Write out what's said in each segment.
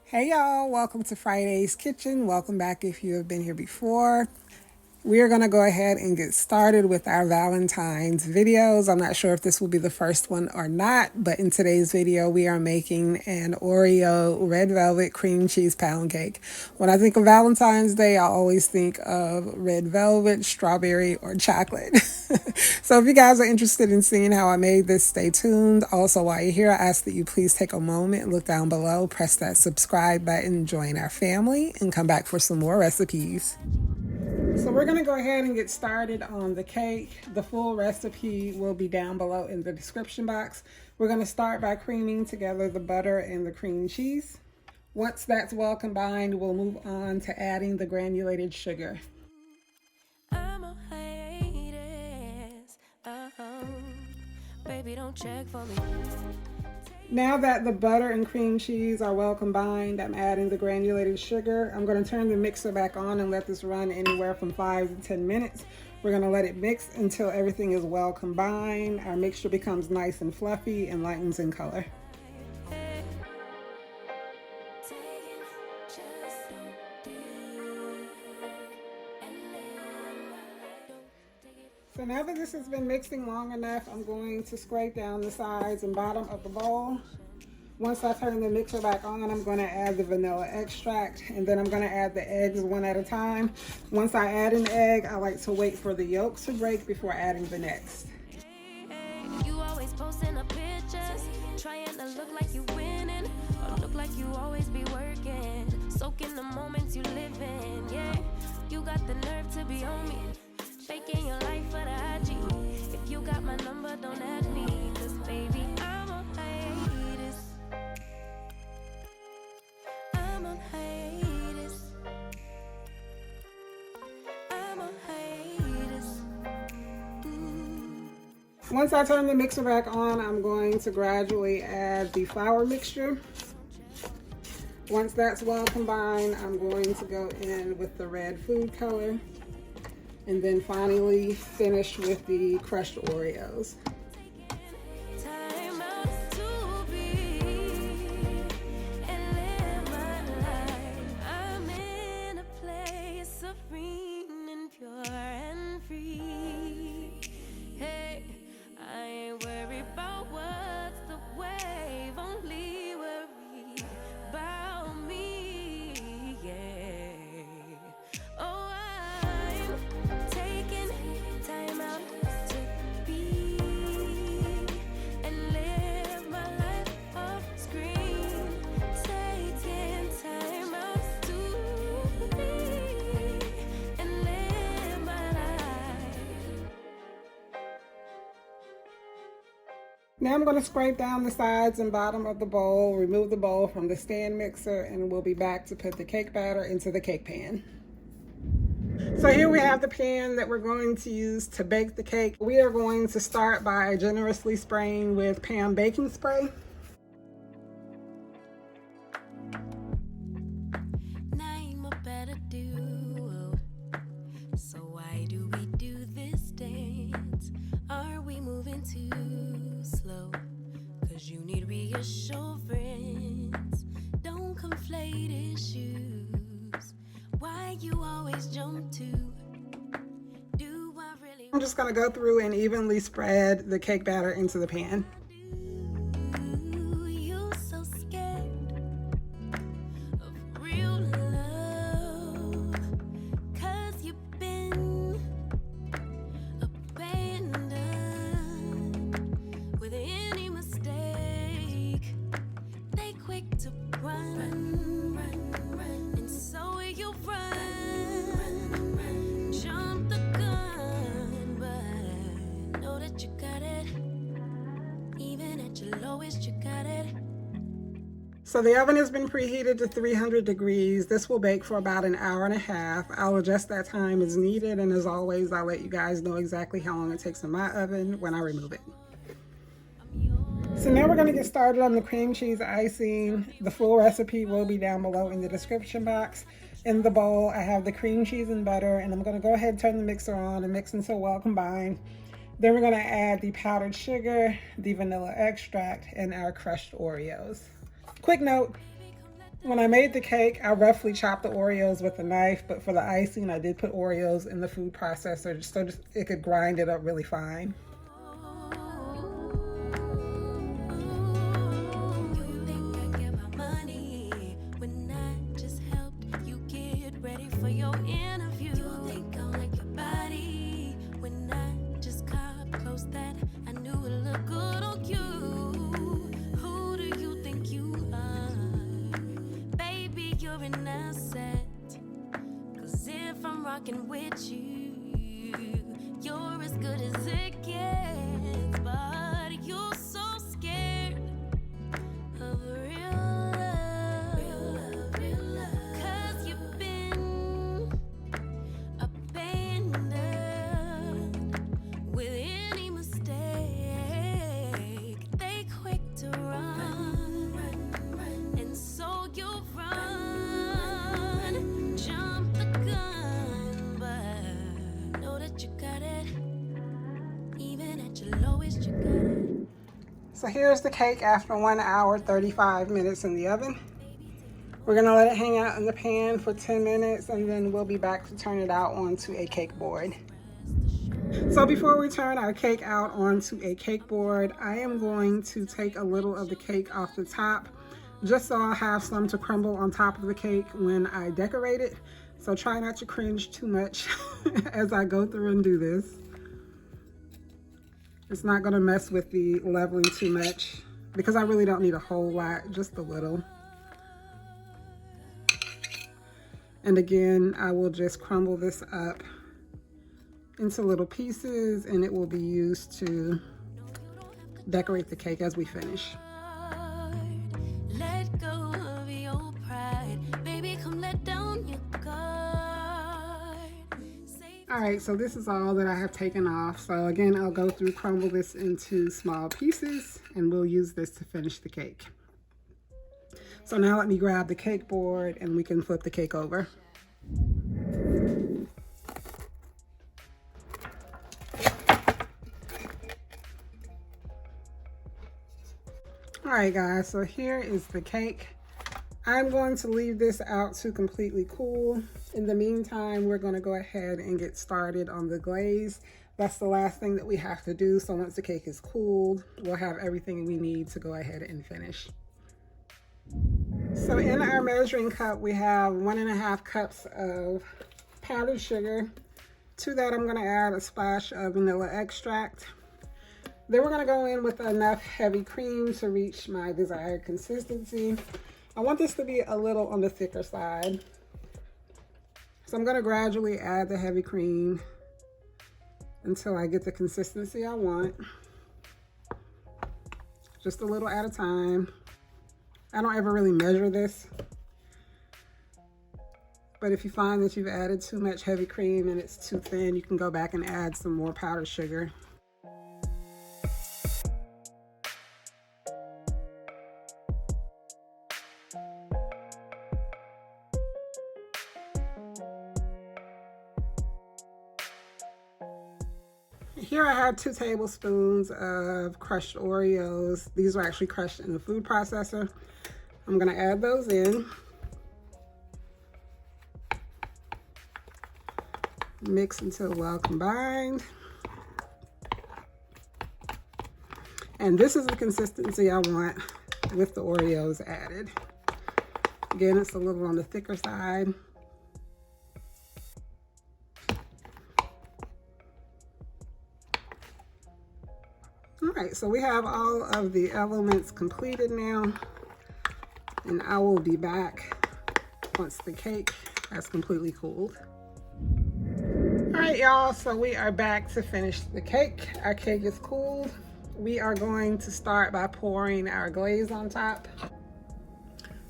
Hey y'all, welcome to Friday's Kitchen. Welcome back if you have been here before. We are going to go ahead and get started with our Valentine's videos. I'm not sure if this will be the first one or not, but in today's video, we are making an Oreo red velvet cream cheese pound cake. When I think of Valentine's Day, I always think of red velvet, strawberry, or chocolate. So if you guys are interested in seeing how I made this, stay tuned. Also, while you're here, I ask that you please take a moment, look down below, press that subscribe button, join our family, and come back for some more recipes. So we're going to go ahead and get started on the cake. The full recipe will be down below in the description box. We're going to start by creaming together the butter and the cream cheese. Once that's well combined, we'll move on to adding the granulated sugar. Baby, don't check for me. Now that the butter and cream cheese are well combined, I'm adding the granulated sugar. I'm going to turn the mixer back on and let this run anywhere from 5 to 10 minutes. We're going to let it mix until everything is well combined. Our mixture becomes nice and fluffy and lightens in color. So now that this has been mixing long enough, I'm going to scrape down the sides and bottom of the bowl. Once I turn the mixer back on, I'm going to add the vanilla extract, and then I'm going to add the eggs one at a time. Once I add an egg, I like to wait for the yolk to break before adding the next. You always posting a pictures, trying to look like you winning, or look like you always be working, soaking the moments you live in, yeah. You got the nerve to be on me. Faking your life for the IG. If you got my number, don't add me. Cause baby, I'm on hiatus. I'm on hiatus. I'm on hiatus. Once I turn the mixer back on, I'm going to gradually add the flour mixture. Once that's well combined, I'm going to go in with the red food color. And then finally finish with the crushed Oreos. Now I'm going to scrape down the sides and bottom of the bowl, remove the bowl from the stand mixer, and we'll be back to put the cake batter into the cake pan. So here we have the pan that we're going to use to bake the cake. We are going to start by generously spraying with pan baking spray. So why do we do this dance? Are we moving too slow? Cause you need reassurance. Don't conflate issues. Why you always jump to? Do I really? I'm just gonna go through and evenly spread the cake batter into the pan. So the oven has been preheated to 300 degrees. This will bake for about an hour and a half. I'll adjust that time as needed, and as always, I'll let you guys know exactly how long it takes in my oven when I remove it. So now we're going to get started on the cream cheese icing. The full recipe will be down below in the description box. In the bowl, I have the cream cheese and butter, and I'm going to go ahead and turn the mixer on and mix until well combined. Then we're going to add the powdered sugar, the vanilla extract, and our crushed Oreos. Quick note, when I made the cake, I roughly chopped the Oreos with a knife, but for the icing, I did put Oreos in the food processor so it could grind it up really fine. Rocking with you, you're as good as it gets, but you're so scared of real love, real love, 'cause you've been abandoned with any mistake. They quick to run, and so you'll run, jump the gun. You got it. Even at your lowest, you got it. So here's the cake after 1 hour, 35 minutes in the oven. We're gonna let it hang out in the pan for 10 minutes and then we'll be back to turn it out onto a cake board. So before we turn our cake out onto a cake board, I am going to take a little of the cake off the top, just so I'll have some to crumble on top of the cake when I decorate it. So try not to cringe too much as I go through and do this. It's not gonna mess with the leveling too much because I really don't need a whole lot, just a little. And again, I will just crumble this up into little pieces and it will be used to decorate the cake as we finish. Let go of your pride, baby, come let down your All right, so this is all that I have taken off. So again, I'll go through, crumble this into small pieces, and we'll use this to finish the cake. So now let me grab the cake board and we can flip the cake over. All right, guys, so here is the cake. I'm going to leave this out to completely cool. In the meantime, we're going to go ahead and get started on the glaze. That's the last thing that we have to do. So once the cake is cooled, we'll have everything we need to go ahead and finish. So in our measuring cup, we have 1.5 cups of powdered sugar. To that, I'm going to add a splash of vanilla extract. Then we're going to go in with enough heavy cream to reach my desired consistency. I want this to be a little on the thicker side. So I'm going to gradually add the heavy cream until I get the consistency I want. Just a little at a time. I don't ever really measure this. But if you find that you've added too much heavy cream and it's too thin, you can go back and add some more powdered sugar. Here I have 2 tablespoons of crushed Oreos. These are actually crushed in the food processor. I'm gonna add those in. Mix until well combined. And this is the consistency I want with the Oreos added. Again, it's a little on the thicker side. All right, so we have all of the elements completed now, and I will be back once the cake has completely cooled. All right, y'all, so we are back to finish the cake. Our cake is cooled. We are going to start by pouring our glaze on top.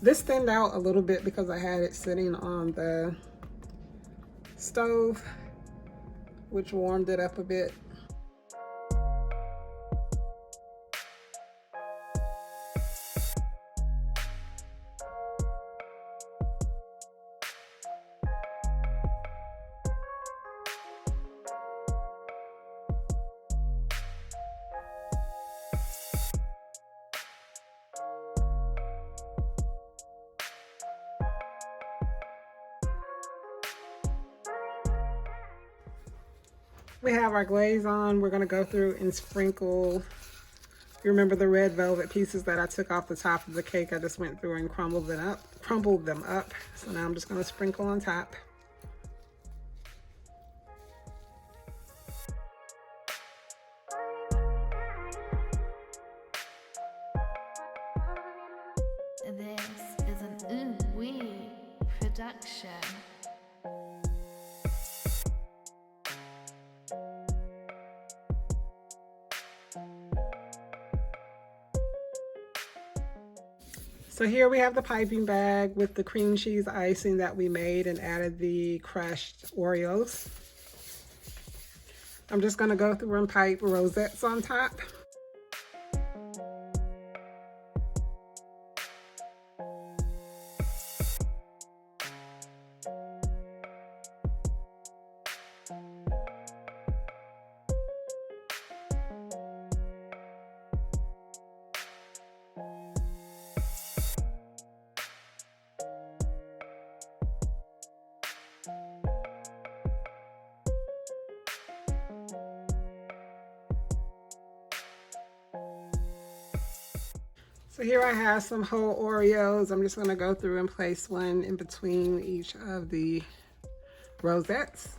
This thinned out a little bit because I had it sitting on the stove, which warmed it up a bit. We have our glaze on. We're gonna go through and sprinkle. You remember the red velvet pieces that I took off the top of the cake? I just went through and crumbled them up. So now I'm just gonna sprinkle on top. This is an ooh-wee production. So here we have the piping bag with the cream cheese icing that we made and added the crushed Oreos. I'm just gonna go through and pipe rosettes on top. So here I have some whole Oreos. I'm just gonna go through and place one in between each of the rosettes.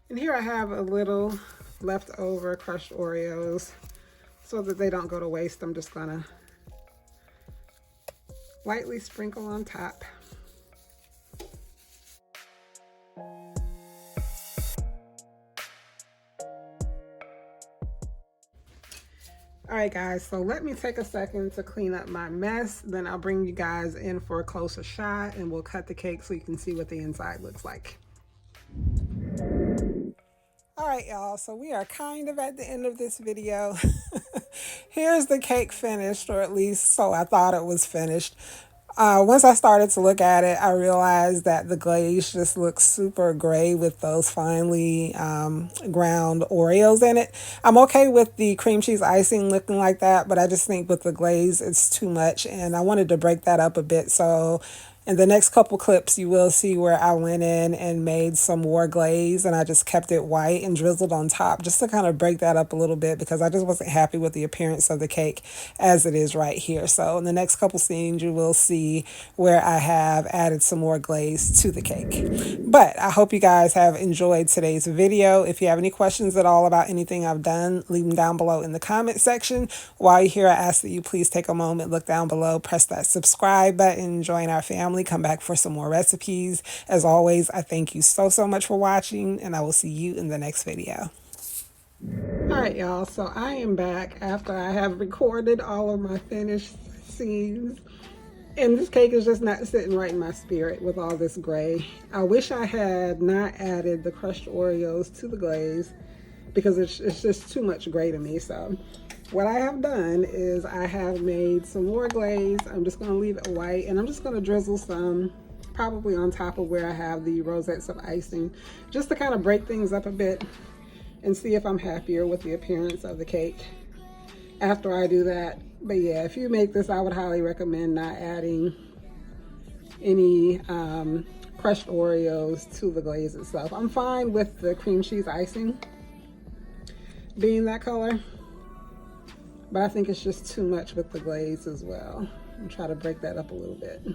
And here I have a little leftover crushed Oreos. So that they don't go to waste, I'm just gonna lightly sprinkle on top. All right, guys, so let me take a second to clean up my mess. Then I'll bring you guys in for a closer shot and we'll cut the cake so you can see what the inside looks like. All right, y'all, so we are kind of at the end of this video. Here's the cake finished, or at least so I thought it was finished. Once I started to look at it, I realized that the glaze just looks super gray with those finely ground Oreos in it. I'm okay with the cream cheese icing looking like that, but I just think with the glaze, it's too much, and I wanted to break that up a bit. So in the next couple clips, you will see where I went in and made some more glaze, and I just kept it white and drizzled on top just to kind of break that up a little bit because I just wasn't happy with the appearance of the cake as it is right here. So in the next couple scenes, you will see where I have added some more glaze to the cake. But I hope you guys have enjoyed today's video. If you have any questions at all about anything I've done, leave them down below in the comment section. While you're here, I ask that you please take a moment, look down below, press that subscribe button, join our family. Come back for some more recipes. As always, I thank you so much for watching, and I will see you in the next video. All right, y'all, so I am back after I have recorded all of my finished scenes, and this cake is just not sitting right in my spirit with all this gray. I wish I had not added the crushed Oreos to the glaze because it's just too much gray to me. So what I have done is I have made some more glaze. I'm just gonna leave it white, and I'm just gonna drizzle some probably on top of where I have the rosettes of icing, just to kind of break things up a bit and see if I'm happier with the appearance of the cake after I do that. But yeah, if you make this, I would highly recommend not adding any crushed Oreos to the glaze itself. I'm fine with the cream cheese icing being that color, but I think it's just too much with the glaze as well. I'm trying to break that up a little bit.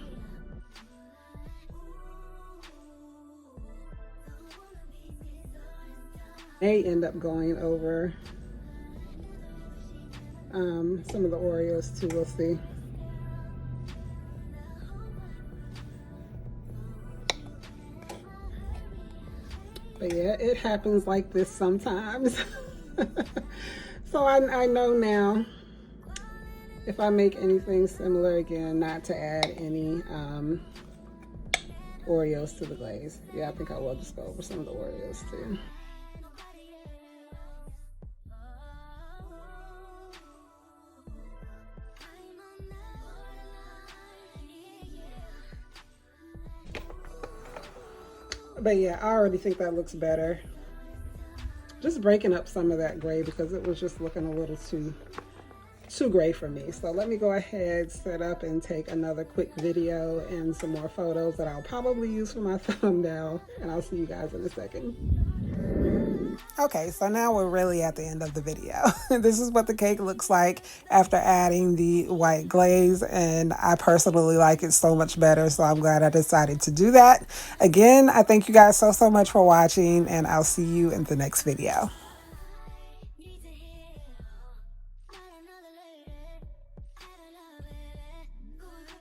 May end up going over some of the Oreos too, we'll see. But yeah, it happens like this sometimes. So I know now, if I make anything similar again, not to add any Oreos to the glaze. Yeah, I think I will just go over some of the Oreos too. But yeah, I already think that looks better. just breaking up some of that gray because it was just looking a little too gray for me. So let me go ahead, set up, and take another quick video and some more photos that I'll probably use for my thumbnail, and I'll see you guys in a second. Okay, so now we're really at the end of the video. This is what the cake looks like after adding the white glaze, and I personally like it so much better, so I'm glad I decided to do that. Again, I thank you guys so much for watching, and I'll see you in the next video.